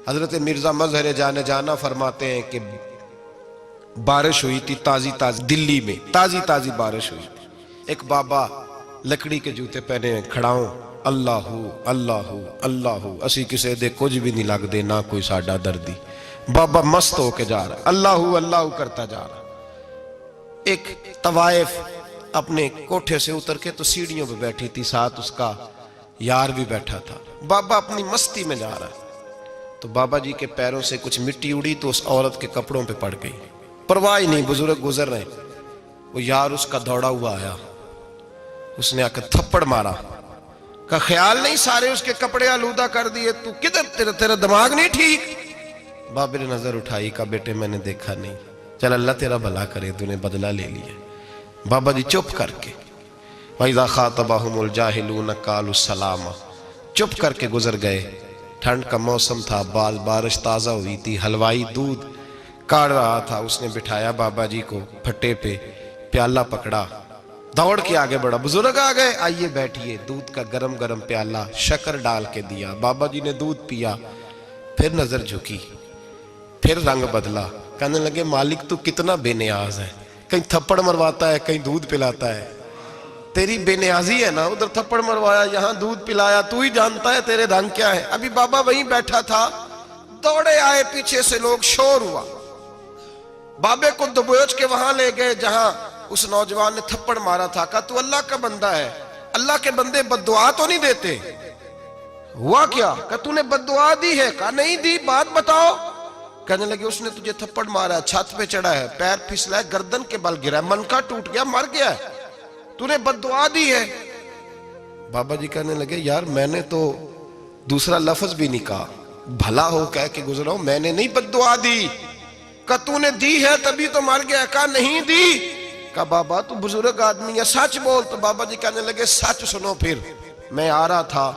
حضرت مرزا مظہر جانے جانا فرماتے ہیں کہ بارش ہوئی تھی تازی تازی دلی میں، تازی تازی بارش ہوئی تھی. ایک بابا لکڑی کے جوتے پہنے کھڑا ہوں، اللہ اللہ اللہ، اسی کسے دے کچھ بھی نہیں لگ دے، نہ کوئی ساڈا دردی. بابا مست ہو کے جا رہا، اللہ اللہ کرتا جا رہا. ایک طوائف اپنے کوٹھے سے اتر کے تو سیڑھیوں پہ بیٹھی تھی، ساتھ اس کا یار بھی بیٹھا تھا. بابا اپنی مستی میں جا رہا تو بابا جی کے پیروں سے کچھ مٹی اڑی تو اس عورت کے کپڑوں پہ پڑ گئی. پرواہ ہی نہیں، بزرگ گزر رہے. وہ یار اس کا دوڑا ہوا آیا، اس نے آ کے تھپڑ مارا. کا خیال نہیں سارے اس کے کپڑے آلودہ کر دیے، تو کدھر، تیرا دماغ نہیں ٹھیک؟ بابے نے نظر اٹھائی، کہا بیٹے میں نے دیکھا نہیں، چل اللہ تیرا بھلا کرے، تو نے بدلہ لے لیا. بابا جی چپ کر کے وَإِذَا خَاطَبَهُمُ الْجَاهِلُونَ قَالُوا السَّلَامَ، چپ کر کے گزر گئے. ٹھنڈ کا موسم تھا، بارش تازہ ہوئی تھی، حلوائی دودھ کاڑ رہا تھا. اس نے بٹھایا بابا جی کو پھٹے پہ، پیالہ پکڑا، دوڑ کے آگے بڑھا. بزرگ آ گئے، آئیے بیٹھیے. دودھ کا گرم گرم پیالہ شکر ڈال کے دیا. بابا جی نے دودھ پیا، پھر نظر جھکی، پھر رنگ بدلا. کہنے لگے مالک تو کتنا بے نیاز ہے، کہیں تھپڑ مرواتا ہے، کہیں دودھ پلاتا ہے. تیری بے نیازی ہے نا، ادھر تھپڑ مروایا، یہاں دودھ پلایا، تو ہی جانتا ہے تیرے رنگ کیا ہے. ابھی بابا وہیں بیٹھا تھا، دوڑے آئے پیچھے سے لوگ، شور ہوا. بابے کو دبوچ کے وہاں لے گئے جہاں اس نوجوان نے تھپڑ مارا تھا. کہا تو اللہ کا بندہ ہے، اللہ کے بندے بد دعا تو نہیں دیتے. ہوا کیا؟ کہا تو نے بد دعا دی ہے؟ کہا نہیں دی، بات بتاؤ. کہنے لگے اس نے تجھے تھپڑ مارا ہے، چھت پہ چڑھا ہے، پیر پھسلا ہے، گردن کے بل گرا ہے، منکا ٹوٹ گیا، مر گیا ہے، تو نے بد دعا دی ہے. بابا جی کہنے لگے یار میں نے تو دوسرا لفظ بھی نہیں کہا، بھلا ہو کہہ کے گزرا ہوں، میں نے نہیں بد دعا دی. کہا تو نے دی ہے تبھی تو مر گیا. کہا نہیں دی. کہا بابا تو بزرگ آدمی ہے، سچ بول. تو بابا جی کہنے لگے سچ سنو. پھر میں آ رہا تھا،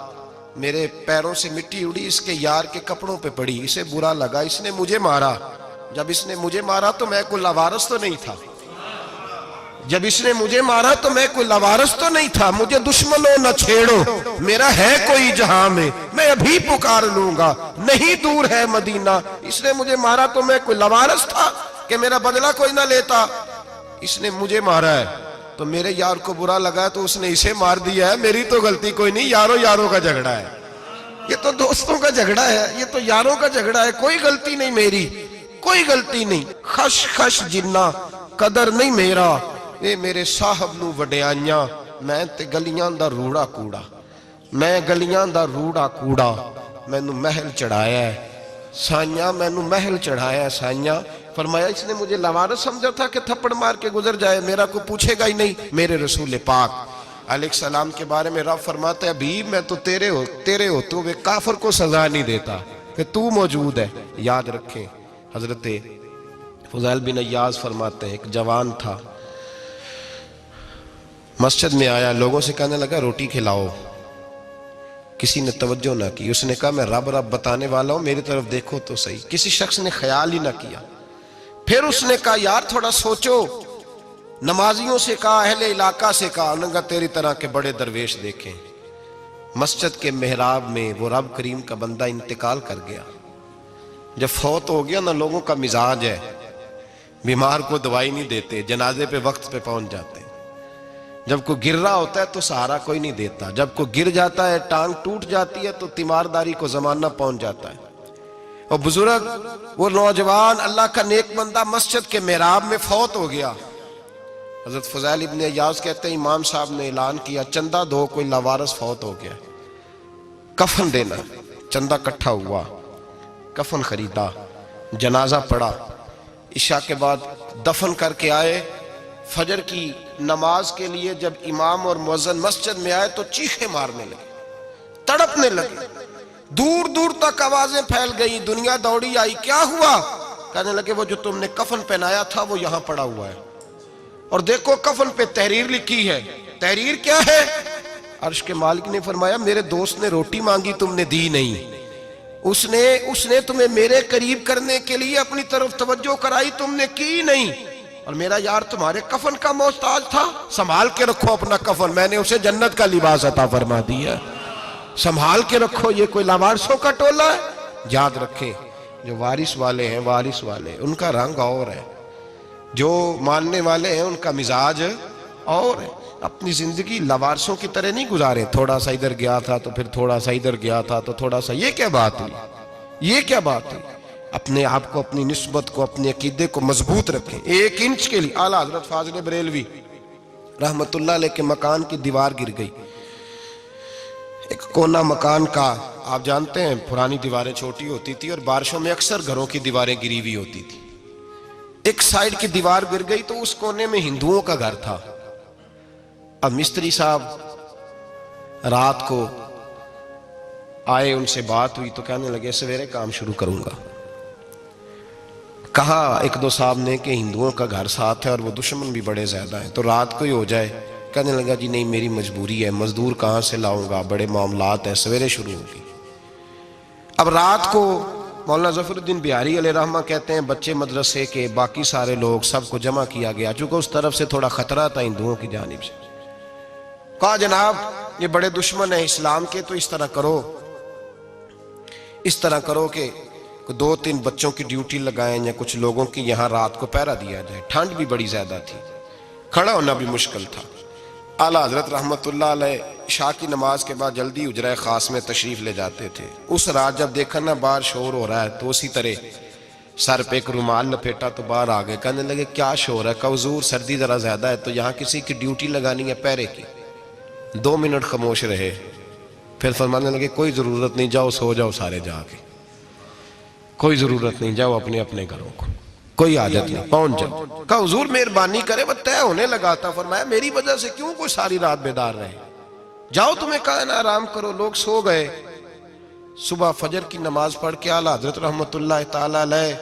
میرے پیروں سے مٹی اڑی، اس کے یار کے کپڑوں پہ پڑی، اسے برا لگا، اس نے مجھے مارا. جب اس نے مجھے مارا تو میں کوئی لاوارث تو نہیں تھا، جب اس نے مجھے مارا تو میں کوئی لاوارث تو نہیں تھا. مجھے دشمنوں نہ چھیڑو، میرا ہے کوئی جہاں میں ابھی پکار لوں گا، نہیں دور ہے مدینہ. اس نے مجھے مارا تو میں کوئی لاوارث تھا کہ میرا بدلہ کوئی نہ لیتا. اس نے مجھے مارا ہے تو میرے یار کو برا لگا تو اس نے اسے مار دیا ہے، میری تو غلطی کوئی نہیں. یاروں کا جھگڑا ہے، یہ تو دوستوں کا جھگڑا ہے، یہ تو یاروں کا جھگڑا ہے، کوئی غلطی نہیں میری، کوئی غلطی نہیں. خش خش جنہ قدر نہیں میرا، اے میرے صاحب نو وڈیاں، میں تے گلیاں دا روڑا کوڑا، میں گلیاں دا روڑا کوڑا. میں نو محل چڑھایا ہے سائیاں، میں نو محل چڑھایا ہے سائیاں. فرمایا اس نے مجھے لوارث سمجھا تھا کہ تھپڑ مار کے گزر جائے، میرا کو پوچھے گا ہی نہیں. میرے رسول پاک علیہ السلام کے بارے میں رب فرماتا ہے ابھی میں تو تیرے ہوتے ہوئے کافر کو سزا نہیں دیتا کہ تو موجود ہے. یاد رکھیں حضرت فضیل بن عیاض فرماتے ہیں ایک جوان تھا، مسجد میں آیا، لوگوں سے کہنے لگا روٹی کھلاؤ. کسی نے توجہ نہ کی. اس نے کہا میں رب بتانے والا ہوں، میری طرف دیکھو تو صحیح. کسی شخص نے خیال ہی نہ کیا. پھر اس نے کہا یار تھوڑا سوچو. نمازیوں سے کہا، اہل علاقہ سے کہا، انہوں نے کہا تیری طرح کے بڑے درویش دیکھیں. مسجد کے محراب میں وہ رب کریم کا بندہ انتقال کر گیا. جب فوت ہو گیا نا، لوگوں کا مزاج ہے، بیمار کو دوائی نہیں دیتے، جنازے پہ وقت پہ پہنچ جاتے. جب کوئی گر رہا ہوتا ہے تو سہارا کوئی نہیں دیتا، جب کوئی گر جاتا ہے، ٹانگ ٹوٹ جاتی ہے تو تیمارداری کو زمانہ پہنچ جاتا ہے. اور بزرگ وہ نوجوان اللہ کا نیک بندہ مسجد کے محراب میں فوت ہو گیا. حضرت فضیل ابن عیاض کہتے ہیں امام صاحب نے اعلان کیا چندہ دو، کوئی لاوارث فوت ہو گیا، کفن دینا. چندہ کٹھا ہوا، کفن خریدا، جنازہ پڑا. عشاء کے بعد دفن کر کے آئے. فجر کی نماز کے لیے جب امام اور مؤذن مسجد میں آئے تو چیخیں مارنے لگے، تڑپنے لگے. دور دور تک آوازیں پھیل گئی، دنیا دوڑی آئی. کیا ہوا؟ کہنے لگے وہ جو تم نے کفن پہنایا تھا وہ یہاں پڑا ہوا ہے، اور دیکھو کفن پہ تحریر لکھی ہے. تحریر کیا ہے؟ عرش کے مالک نے فرمایا میرے دوست نے روٹی مانگی تم نے دی نہیں، اس نے تمہیں میرے قریب کرنے کے لیے اپنی طرف توجہ کرائی، تم نے کی نہیں. اور میرا یار تمہارے کفن کا محتاج تھا، سنبھال کے رکھو اپنا کفن، میں نے اسے جنت کا لباس عطا فرما دیا، سنبھال کے رکھو. یہ کوئی لاوارثوں کا ٹولہ ہے؟ یاد رکھیں جو وارث والے ہیں، وارث والے ان کا رنگ اور ہے، جو ماننے والے ہیں ان کا مزاج اور ہے۔ اپنی زندگی لوارثوں کی طرح نہیں گزاریں، تھوڑا سا ادھر گیا تھا تو پھر تھوڑا سا ادھر گیا تھا تو تھوڑا سا، یہ کیا بات ہوئی، یہ کیا بات ہوئی؟ اپنے آپ کو، اپنی نسبت کو، اپنے عقیدے کو مضبوط رکھیں۔ 1 انچ کے لیے اعلیٰ حضرت فاضل بریلوی رحمت اللہ علیہ کے مکان کی دیوار گر گئی، ایک کونا مکان کا، آپ جانتے ہیں پرانی دیواریں چھوٹی ہوتی تھی اور بارشوں میں اکثر گھروں کی دیواریں گری ہوئی ہوتی تھی، ایک سائیڈ کی دیوار گر گئی تو اس کونے میں ہندوؤں کا گھر تھا۔ اب مستری صاحب رات کو آئے، ان سے بات ہوئی تو کہنے لگے سویرے کام شروع کروں گا۔ کہا 1-2 صاحب نے کہ ہندوؤں کا گھر ساتھ ہے اور وہ دشمن بھی بڑے زیادہ ہیں، تو رات کو ہی ہو جائے۔ کہنے لگا جی نہیں، میری مجبوری ہے، مزدور کہاں سے لاؤں گا، بڑے معاملات ہیں، سویرے شروع ہوگی۔ اب رات کو مولانا ظفر الدین بہاری علیہ رحمہ کہتے ہیں بچے مدرسے کے، باقی سارے لوگ، سب کو جمع کیا گیا، چونکہ اس طرف سے تھوڑا خطرہ تھا ہندوؤں کی جانب سے۔ کہا جناب یہ بڑے دشمن ہیں اسلام کے، تو اس طرح کرو کہ 2-3 بچوں کی ڈیوٹی لگائیں یا کچھ لوگوں کی یہاں رات کو پہرا دیا جائے۔ ٹھنڈ بھی بڑی زیادہ تھی، کھڑا ہونا بھی مشکل تھا۔ اعلیٰ حضرت رحمت اللہ علیہ عشاء کی نماز کے بعد جلدی حجرہ خاص میں تشریف لے جاتے تھے۔ اس رات جب دیکھا نا باہر شور ہو رہا ہے تو اسی طرح سر پہ ایک رومال لپیٹا تو باہر آ گئے، کہنے لگے کیا شور ہے؟ کہا حضور سردی ذرا زیادہ ہے تو یہاں کسی کی ڈیوٹی لگانی ہے پہرے کی۔ 2 منٹ خاموش رہے، پھر فرمانے لگے کوئی ضرورت نہیں، جاؤ سو جاؤ سارے جا کے، کوئی ضرورت نہیں، جاؤ اپنے اپنے گھروں کو، کوئی حاجت نہیں، پہنچ جاؤ۔ کہا حضور مہربانی کرے، وہ طے ہونے لگا تھا۔ فرمایا میری وجہ سے کیوں کوئی ساری رات بیدار رہے، جاؤ تمہیں کہا نا آرام کرو۔ لوگ سو گئے۔ صبح فجر کی نماز پڑھ کے اعلیٰ حضرت رحمت اللہ تعالی علیہ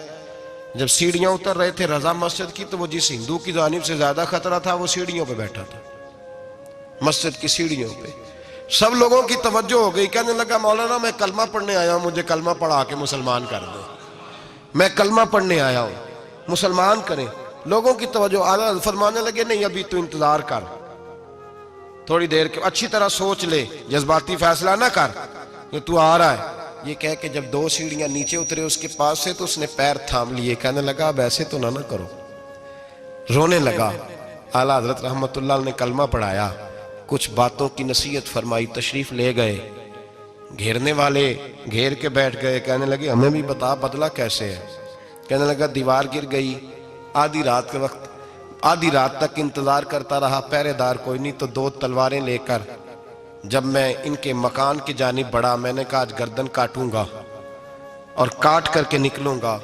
جب سیڑھیاں اتر رہے تھے رضا مسجد کی، تو وہ جس ہندو کی جانب سے زیادہ خطرہ تھا وہ سیڑھیوں پہ بیٹھا تھا، مسجد کی سیڑھیوں پہ۔ سب لوگوں کی توجہ ہو گئی، کہنے لگا مولانا میں کلمہ پڑھنے آیا ہوں، مجھے کلمہ پڑھا کے مسلمان کر دو، میں کلمہ پڑھنے آیا ہوں، مسلمان کریں۔ لوگوں کی توجہ، اعلیٰ فرمانے لگے نہیں ابھی تو انتظار کر، تھوڑی دیر کے اچھی طرح سوچ لے، جذباتی فیصلہ نہ کر کہ تو آ رہا ہے۔ یہ کہہ کے جب 2 سیڑھیاں نیچے اترے اس کے پاس سے تو اس نے پیر تھام لیے، کہنے لگا اب ایسے تو نہ کرو، رونے لگا۔ اعلیٰ حضرت رحمت اللہ نے کلمہ پڑھایا، کچھ باتوں کی نصیحت فرمائی، تشریف لے گئے۔ گھیرنے والے گھیر کے بیٹھ گئے، کہنے لگے ہمیں بھی بتا بدلہ کیسے ہے۔ کہنے لگا دیوار گر گئی، آدھی رات کے وقت، آدھی رات تک انتظار کرتا رہا، پہرے دار کوئی نہیں، تو 2 تلواریں لے کر جب میں ان کے مکان کی جانب بڑھا، میں نے کہا آج گردن کاٹوں گا اور کاٹ کر کے نکلوں گا۔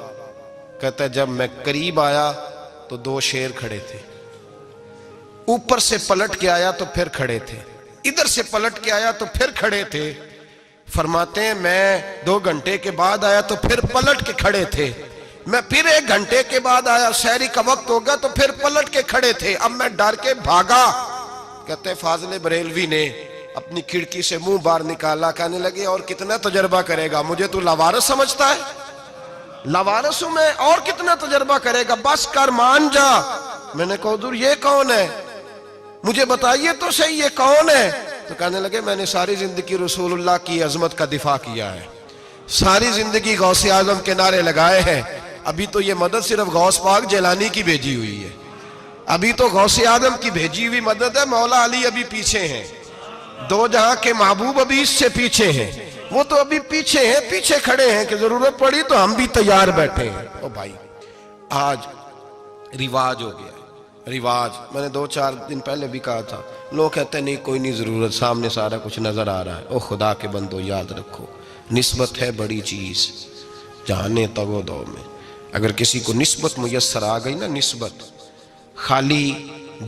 کہتا ہے جب میں قریب آیا تو 2 شیر کھڑے تھے، اوپر سے پلٹ کے آیا تو پھر کھڑے تھے، ادھر سے پلٹ کے آیا تو پھر کھڑے تھے۔ فرماتے ہیں میں 2 گھنٹے کے بعد آیا تو پھر پلٹ کے کھڑے تھے، میں پھر 1 گھنٹے کے بعد آیا، سحری کا وقت ہو گیا تو پھر پلٹ کے کھڑے تھے، اب میں ڈر کے بھاگا۔ کہتے ہیں فاضل بریلوی نے اپنی کھڑکی سے منہ باہر نکالا، کہنے لگے اور کتنا تجربہ کرے گا، مجھے تو لاوارث سمجھتا ہے، لاوارث ہوں میں، اور کتنا تجربہ کرے گا، بس کر مان جا۔ میں نے کہا حضور یہ کون ہے، مجھے بتائیے تو صحیح یہ کون ہے۔ تو کہنے لگے میں نے ساری زندگی رسول اللہ کی عظمت کا دفاع کیا ہے، ساری زندگی غوث اعظم کے نعرے لگائے ہیں، ابھی تو یہ مدد صرف غوث پاک جیلانی کی بھیجی ہوئی ہے، ابھی تو غوث اعظم کی بھیجی ہوئی مدد ہے، مولا علی ابھی پیچھے ہیں، 2 جہاں کے محبوب ابھی اس سے پیچھے ہیں، وہ تو ابھی پیچھے ہیں، پیچھے کھڑے ہیں کہ ضرورت پڑی تو ہم بھی تیار بیٹھے ہیں۔ او بھائی آج رواج ہو گیا، رواج، میں نے 2-4 دن پہلے بھی کہا تھا، لوگ کہتے ہیں نہیں کوئی نہیں ضرورت، سامنے سارا کچھ نظر آ رہا ہے۔ او خدا کے بندو یاد رکھو، نسبت ہے بڑی چیز، جانے تو دو میں اگر کسی کو نسبت میسر آ گئی نا، نسبت، خالی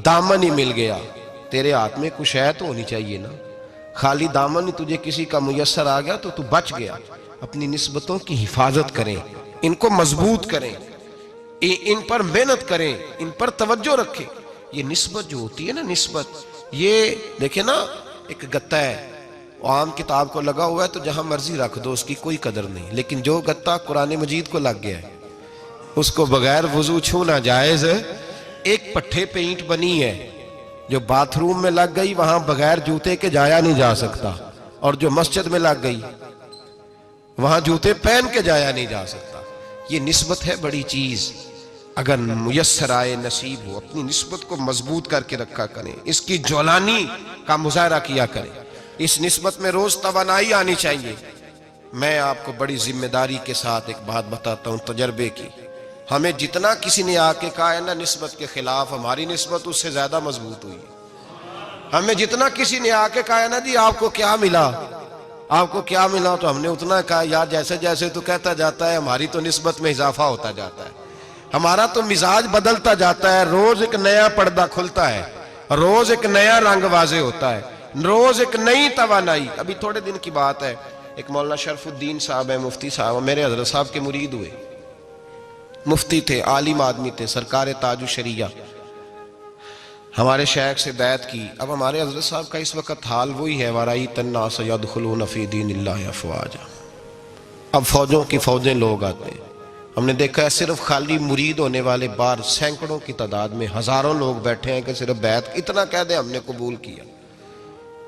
دامن ہی مل گیا، تیرے ہاتھ میں کچھ ہے تو ہونی چاہیے نا، خالی دامن ہی تجھے کسی کا میسر آ گیا تو بچ گیا۔ اپنی نسبتوں کی حفاظت کریں، ان کو مضبوط کریں، ان پر محنت کریں، ان پر توجہ رکھیں۔ یہ نسبت جو ہوتی ہے نا، نسبت، یہ دیکھیں نا ایک گتا ہے، عام کتاب کو لگا ہوا ہے تو جہاں مرضی رکھ دو، اس کی کوئی قدر نہیں، لیکن جو گتا قرآن مجید کو لگ گیا ہے اس کو بغیر وضو چھونا جائز ہے۔ ایک پٹھے پہ اینٹ بنی ہے، جو باتھ روم میں لگ گئی وہاں بغیر جوتے کے جایا نہیں جا سکتا، اور جو مسجد میں لگ گئی وہاں جوتے پہن کے جایا نہیں جا سکتا. یہ نسبت ہے بڑی چیز. اگر میسر آئے نصیب ہو اپنی نسبت کو مضبوط کر کے رکھا کریں, اس کی جولانی کا مظاہرہ کیا کریں. اس نسبت میں روز توانائی آنی چاہیے. میں آپ کو بڑی ذمہ داری کے ساتھ ایک بات بتاتا ہوں تجربے کی. ہمیں جتنا کسی نے آ کے کہا ہے نا نسبت کے خلاف, ہماری نسبت اس سے زیادہ مضبوط ہوئی. ہمیں جتنا کسی نے آ کے کہا ہے نا جی آپ کو کیا ملا, آپ کو کیا ملا, تو ہم نے اتنا کہا یار جیسے جیسے تو کہتا جاتا ہے ہماری تو نسبت میں اضافہ ہوتا جاتا ہے, ہمارا تو مزاج بدلتا جاتا ہے. روز ایک نیا پردہ کھلتا ہے, روز ایک نیا رنگ واضح ہوتا ہے, روز ایک نئی توانائی. ابھی تھوڑے دن کی بات ہے, ایک مولانا شرف الدین صاحب ہے, مفتی صاحب, میرے حضرت صاحب کے مرید ہوئے. مفتی تھے, عالم آدمی تھے, سرکار تاج الشریعہ, ہمارے شیخ سے بیعت کی. اب ہمارے حضرت صاحب کا اس وقت حال وہی ہے وَرَأَيْتَ النَّاسَ يَدْخُلُونَ فِي دِينِ اللَّهِ أَفْوَاجًا. اب فوجوں کی فوجیں لوگ آتے ہیں. ہم نے دیکھا ہے صرف خالی مرید ہونے والے باہر سینکڑوں کی تعداد میں ہزاروں لوگ بیٹھے ہیں کہ صرف بیعت اتنا کہہ دیں ہم نے قبول کیا.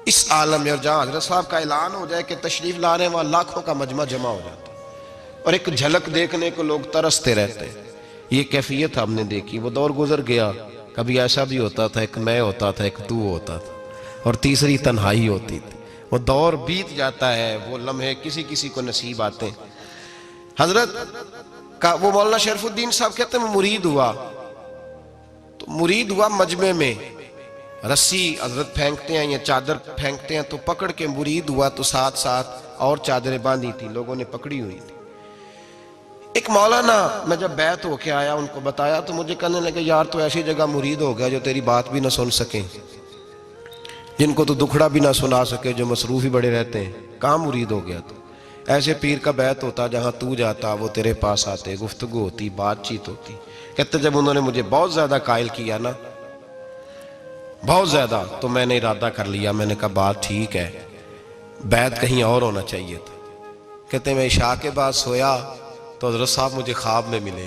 اس عالم میں اور جہاں حضرت صاحب کا اعلان ہو جائے کہ تشریف لا رہے ہیں وہاں لاکھوں کا مجمع جمع ہو جاتا ہے اور ایک جھلک دیکھنے کو لوگ ترستے رہتے ہیں. یہ کیفیت ہم نے دیکھی. وہ دور گزر گیا. کبھی ایسا بھی ہوتا تھا ایک میں ہوتا تھا, ایک تو ہوتا تھا, اور تیسری تنہائی ہوتی تھی. وہ دور بیت جاتا ہے, وہ لمحے کسی کسی کو نصیب آتے ہیں. حضرت کا وہ مولانا شرف الدین صاحب کہتے ہیں مرید ہوا, تو مرید ہوا مجمع میں, رسی حضرت پھینکتے ہیں یا چادر پھینکتے ہیں تو پکڑ کے مرید ہوا, تو ساتھ ساتھ اور چادریں باندھی تھی, لوگوں نے پکڑی ہوئی تھی. ایک مولانا, میں جب بیعت ہو کے آیا ان کو بتایا تو مجھے کہنے لگے یار تو ایسی جگہ مرید ہو گیا جو تیری بات بھی نہ سن سکیں, جن کو تو دکھڑا بھی نہ سنا سکے, جو مصروف ہی بڑے رہتے ہیں, کہاں مرید ہو گیا تو. ایسے پیر کا بیعت ہوتا جہاں تو جاتا وہ تیرے پاس آتے, گفتگو ہوتی, بات چیت ہوتی. کہتے جب انہوں نے مجھے بہت زیادہ قائل کیا نا, بہت زیادہ, تو میں نے ارادہ کر لیا. میں نے کہا بات ٹھیک ہے, بیعت کہیں اور ہونا چاہیے تھا. کہتے میں عشاء کے بعد سویا تو حضرت صاحب مجھے خواب میں ملے,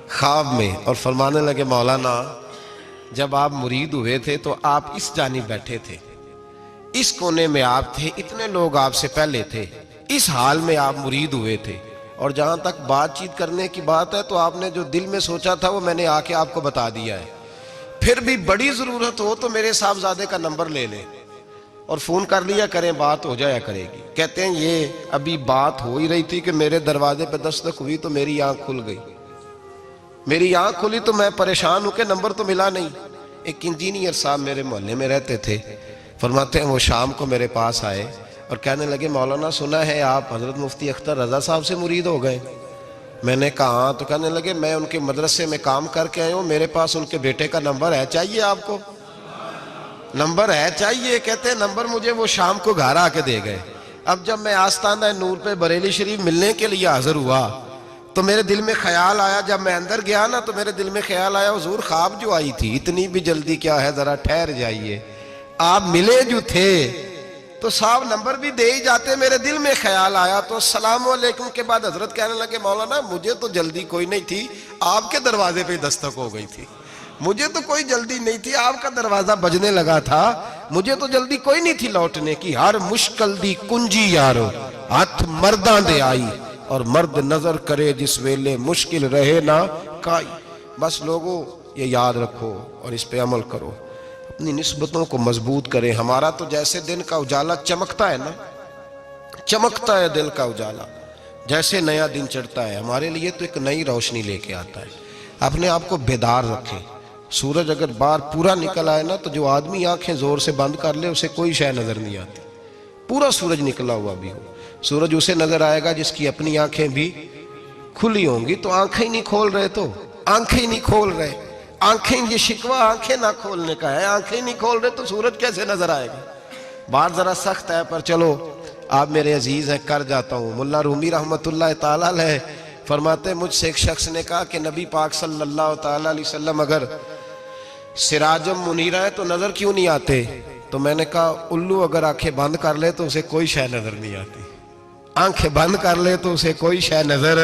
خواب میں, اور فرمانے لگے مولانا جب آپ مرید ہوئے تھے تو آپ اس جانب بیٹھے تھے, اس کونے میں آپ تھے, اتنے لوگ آپ سے پہلے تھے, اس حال میں آپ مرید ہوئے تھے, اور جہاں تک بات چیت کرنے کی بات ہے تو آپ نے جو دل میں سوچا تھا وہ میں نے آ کے آپ کو بتا دیا ہے. پھر بھی بڑی ضرورت ہو تو میرے صاحبزادے کا نمبر لے لیں اور فون کر لیا کریں, بات ہو جایا کرے گی. کہتے ہیں یہ ابھی بات ہو ہی رہی تھی کہ میرے دروازے پہ دستک ہوئی تو میری آنکھ کھل گئی. میری آنکھ کھلی تو میں پریشان ہوں کہ نمبر تو ملا نہیں. ایک انجینئر صاحب میرے محلے میں رہتے تھے, فرماتے ہیں وہ شام کو میرے پاس آئے اور کہنے لگے مولانا سنا ہے آپ حضرت مفتی اختر رضا صاحب سے مرید ہو گئے. میں نے کہا ہاں. تو کہنے لگے میں ان کے مدرسے میں کام کر کے آئے ہوں, میرے پاس ان کے بیٹے کا نمبر ہے, چاہیے آپ کو؟ نمبر ہے چاہیے. کہتے ہیں نمبر مجھے وہ شام کو گھر آ کے دے گئے. اب جب میں آستانہ نور پہ بریلی شریف ملنے کے لیے حاضر ہوا تو میرے دل میں خیال آیا, جب میں اندر گیا نا تو میرے دل میں خیال آیا حضور خواب جو آئی تھی اتنی بھی جلدی کیا ہے, ذرا ٹھہر جائیے, آپ ملے جو تھے تو صاحب نمبر بھی دے ہی جاتے. میرے دل میں خیال آیا تو السلام علیکم کے بعد حضرت کہنے لگے مولانا مجھے تو جلدی کوئی نہیں تھی, آپ کے دروازے پہ دستک ہو گئی تھی, مجھے تو کوئی جلدی نہیں تھی, آپ کا دروازہ بجنے لگا تھا, مجھے تو جلدی کوئی نہیں تھی لوٹنے کی. ہر مشکل دی کنجی یارو ہاتھ مرداں دے آئی, اور مرد نظر کرے جس ویلے مشکل رہے نہ کائی. بس لوگوں یہ یاد رکھو اور اس پہ عمل کرو, اپنی نسبتوں کو مضبوط کریں. ہمارا تو جیسے دن کا اجالا چمکتا ہے نا, چمکتا ہے دل کا اجالا, جیسے نیا دن چڑھتا ہے ہمارے لیے تو ایک نئی روشنی لے کے آتا ہے. اپنے آپ کو بیدار رکھیں. سورج اگر باہر پورا نکل آئے نا تو جو آدمی آنکھیں زور سے بند کر لے اسے کوئی شے نظر نہیں آتی. پورا سورج نکلا ہوا بھی ہو, سورج اسے نظر آئے گا جس کی اپنی آنکھیں بھی کھلی ہوں گی. تو آنکھیں نہیں کھول رہے, تو آنکھیں نہیں کھول رہے, آنکھیں, یہ شکوہ آنکھیں نہ کھولنے کا ہے, آنکھیں نہیں کھول رہے تو سورج کیسے نظر آئے گا. بات ذرا سخت ہے پر چلو آپ میرے عزیز ہیں کر جاتا ہوں. ملا رومی رحمت اللہ تعالیٰ علیہ فرماتے مجھ سے ایک شخص نے کہا کہ نبی پاک صلی اللہ تعالیٰ علیہ وسلم اگر سراجم منیرہ ہے تو نظر کیوں نہیں آتے؟ تو میں نے کہا الو اگر آنکھیں بند کر لے تو اسے کوئی شے نظر نہیں آتی. آنکھیں بند کر لے تو اسے کوئی شے نظر,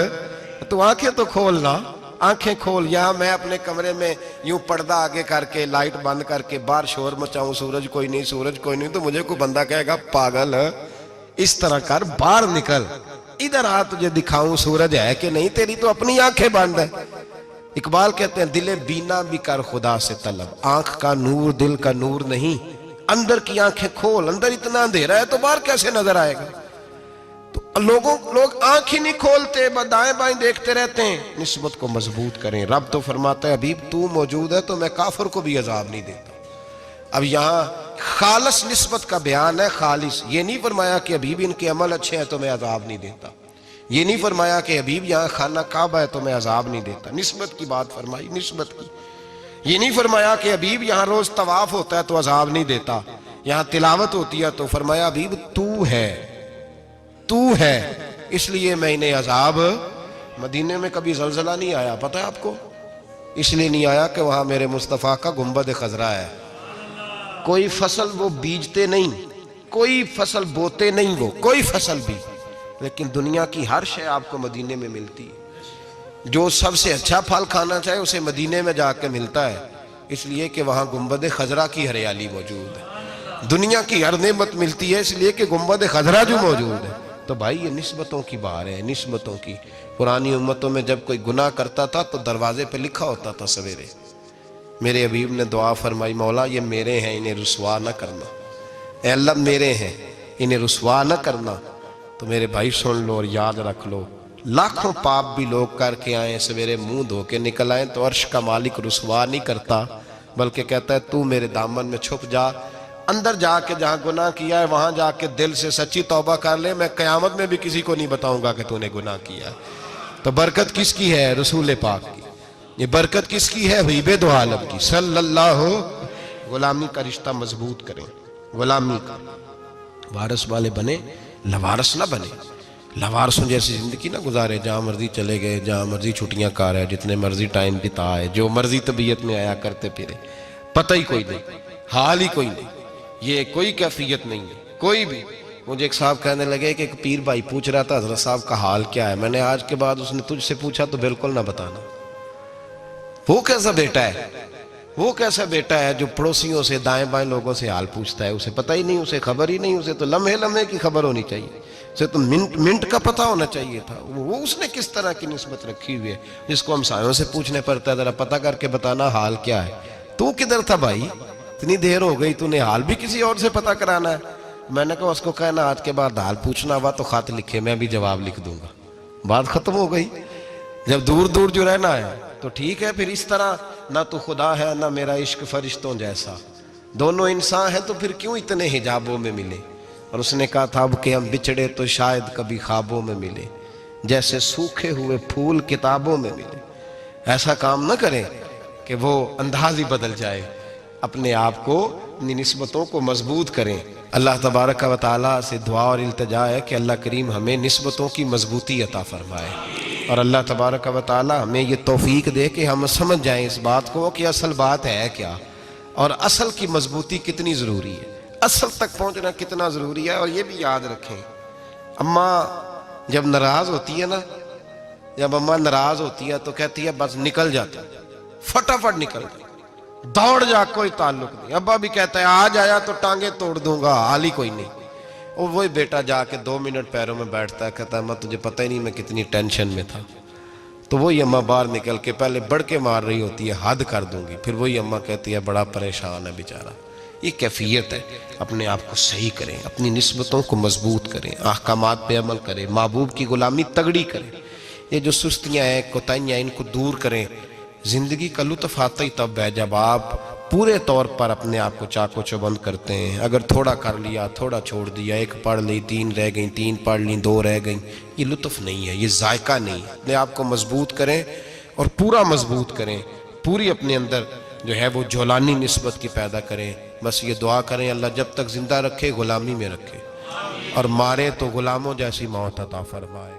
تو آنکھیں تو کھولنا, آنکھیں کھول. یہاں میں اپنے کمرے میں یوں پردہ آگے کر کے لائٹ بند کر کے باہر شور مچاؤں, سورج کوئی نہیں, سورج کوئی نہیں, تو مجھے کوئی بندہ کہے گا پاگل, اس طرح کر, باہر نکل, ادھر آ تجھے دکھاؤں سورج ہے کہ نہیں، تیری تو اپنی آنکھیں بند ہے۔ اقبال کہتے ہیں دل بینا بھی کر خدا سے طلب، آنکھ کا نور دل کا نور نہیں، اندر کی آنکھیں کھول، اندر اتنا اندھیرا ہے تو باہر کیسے نظر آئے گا؟ تو لوگ آنکھ ہی نہیں کھولتے، دائیں بائیں دیکھتے رہتے ہیں۔ نسبت کو مضبوط کریں۔ رب تو فرماتا ہے حبیب تو موجود ہے تو میں کافر کو بھی عذاب نہیں دیتا۔ اب یہاں خالص نسبت کا بیان ہے، خالص، یہ نہیں فرمایا کہ حبیب ان کے عمل اچھے ہیں تو میں عذاب نہیں دیتا، یہ نہیں فرمایا کہ حبیب یہاں خانہ کعبہ ہے تو میں عذاب نہیں دیتا، نسبت کی بات فرمائی، نسبت کی۔ یہ نہیں فرمایا کہ حبیب یہاں روز طواف ہوتا ہے تو عذاب نہیں دیتا، یہاں تلاوت ہوتی ہے تو فرمایا حبیب تو ہے اس لیے میں انہیں عذاب۔ مدینے میں کبھی زلزلہ نہیں آیا، پتہ ہے آپ کو؟ اس لیے نہیں آیا کہ وہاں میرے مصطفیٰ کا گنبد خضرا ہے۔ کوئی فصل وہ بیجتے نہیں، کوئی فصل بوتے نہیں، وہ کوئی فصل بھی، لیکن دنیا کی ہر شے آپ کو مدینے میں ملتی ہے۔ جو سب سے اچھا پھل کھانا چاہے اسے مدینے میں جا کے ملتا ہے، اس لیے کہ وہاں گنبد خضرا کی ہریالی موجود ہے۔ دنیا کی ہر نعمت ملتی ہے اس لیے کہ گنبد خضرا جو موجود ہے۔ تو بھائی یہ نسبتوں کی بار ہے، نسبتوں کی۔ پرانی امتوں میں جب کوئی گناہ کرتا تھا تو دروازے پہ لکھا ہوتا تھا سویرے، میرے حبیب نے دعا فرمائی مولا یہ میرے ہیں انہیں رسوا نہ کرنا، اے اللہ میرے ہیں انہیں رسوا نہ کرنا۔ تو میرے بھائی سن لو اور یاد رکھ لو، لاکھوں پاپ بھی لوگ کر کے آئیں، سویرے منہ دھو کے نکل آئیں تو عرش کا مالک رسوا نہیں کرتا، بلکہ کہتا ہے تو میرے دامن میں چھپ جا، اندر جا کے جہاں گناہ کیا ہے وہاں جا کے دل سے سچی توبہ کر لے، میں قیامت میں بھی کسی کو نہیں بتاؤں گا کہ تو نے گناہ کیا ہے۔ تو برکت کس کی ہے؟ رسول پاک کی۔ یہ برکت کس کی ہے؟ حبیب دو عالم کی صلی اللہ۔ غلامی کا رشتہ مضبوط کریں، غلامی کا، وارث والے بنے، لوارث نہ بنے۔ لوارثوں جیسی زندگی نہ گزارے، جہاں مرضی چلے گئے، جہاں مرضی چھٹیاں کار ہے، جتنے مرضی ٹائم بتائے، جو مرضی طبیعت میں آیا کرتے پھرے، پتہ ہی کوئی نہیں، حال ہی کوئی نہیں، یہ کوئی کیفیت نہیں ہے کوئی بھی۔ مجھے ایک صاحب کہنے لگے کہ ایک پیر بھائی پوچھ رہا تھا حضرت صاحب کا حال کیا ہے، میں نے آج کے بعد اس نے تجھ سے پوچھا تو بالکل نہ بتانا۔ وہ کیسا بیٹا ہے، وہ کیسا بیٹا ہے جو پڑوسیوں سے دائیں بائیں لوگوں سے حال پوچھتا ہے، اسے پتہ ہی نہیں، اسے خبر ہی نہیں، اسے تو لمحے لمحے کی خبر ہونی چاہیے، اسے تو منٹ کا پتہ ہونا چاہیے تھا۔ وہ اس نے کس طرح کی نسبت رکھی ہوئی ہے جس کو ہم سایوں سے پوچھنے پڑتا ہے ذرا پتہ کر کے بتانا حال کیا ہے۔ تو کدھر تھا بھائی، اتنی دیر ہو گئی، تو نے حال بھی کسی اور سے پتہ کرانا ہے؟ میں نے کہا اس کو کہنا آج کے بعد حال پوچھنا ہوا تو خط لکھے، میں بھی جواب لکھ دوں گا، بات ختم ہو گئی۔ جب دور دور جو رہنا ہے تو ٹھیک ہے، پھر اس طرح نہ تو خدا ہے نہ میرا عشق فرشتوں جیسا، دونوں انسان ہیں تو پھر کیوں اتنے حجابوں میں ملے؟ اور اس نے کہا تھا اب کہ ہم بچھڑے تو شاید کبھی خوابوں میں ملے، جیسے سوکھے ہوئے پھول کتابوں میں ملے۔ ایسا کام نہ کریں کہ وہ انداز ہی بدل جائے، اپنے آپ کو، اپنی نسبتوں کو مضبوط کریں۔ اللہ تبارک و تعالیٰ سے دعا اور التجا ہے کہ اللہ کریم ہمیں نسبتوں کی مضبوطی عطا فرمائے، اور اللہ تبارک و تعالیٰ ہمیں یہ توفیق دے کہ ہم سمجھ جائیں اس بات کو کہ اصل بات ہے کیا، اور اصل کی مضبوطی کتنی ضروری ہے، اصل تک پہنچنا کتنا ضروری ہے۔ اور یہ بھی یاد رکھیں، اماں جب ناراض ہوتی ہے نا، جب اماں ناراض ہوتی ہے تو کہتی ہے بس نکل جاتا، فٹافٹ نکل جاتا، دوڑ جا، کوئی تعلق نہیں۔ ابا بھی کہتا ہے آج آیا تو ٹانگیں توڑ دوں گا، حال ہی کوئی نہیں۔ اور وہی بیٹا جا کے 2 منٹ پیروں میں بیٹھتا ہے، کہتا ہے اماں تجھے پتہ ہی نہیں میں کتنی ٹینشن میں تھا۔ تو وہی اماں باہر نکل کے پہلے بڑھ کے مار رہی ہوتی ہے حد کر دوں گی، پھر وہی اماں کہتی ہے بڑا پریشان ہے بیچارہ۔ یہ کیفیت ہے، اپنے آپ کو صحیح کریں، اپنی نسبتوں کو مضبوط کریں، احکامات پہ عمل کریں، محبوب کی غلامی تگڑی کریں۔ یہ جو سستیاں ہیں، کوتاہیاں، ان کو دور کریں۔ زندگی کا لطف آتا ہی تب ہے جب آپ پورے طور پر اپنے آپ کو چاق و چوبند کرتے ہیں۔ اگر تھوڑا کر لیا، تھوڑا چھوڑ دیا، 1 پڑھ لی، 3 رہ گئیں، 3 پڑھ لیں، 2 رہ گئیں، یہ لطف نہیں ہے، یہ ذائقہ نہیں ہے۔ اپنے آپ کو مضبوط کریں اور پورا مضبوط کریں، پوری اپنے اندر جو ہے وہ جولانی نسبت کی پیدا کریں۔ بس یہ دعا کریں اللہ جب تک زندہ رکھے غلامی میں رکھے، اور مارے تو غلاموں جیسی موت عطا فرمائے۔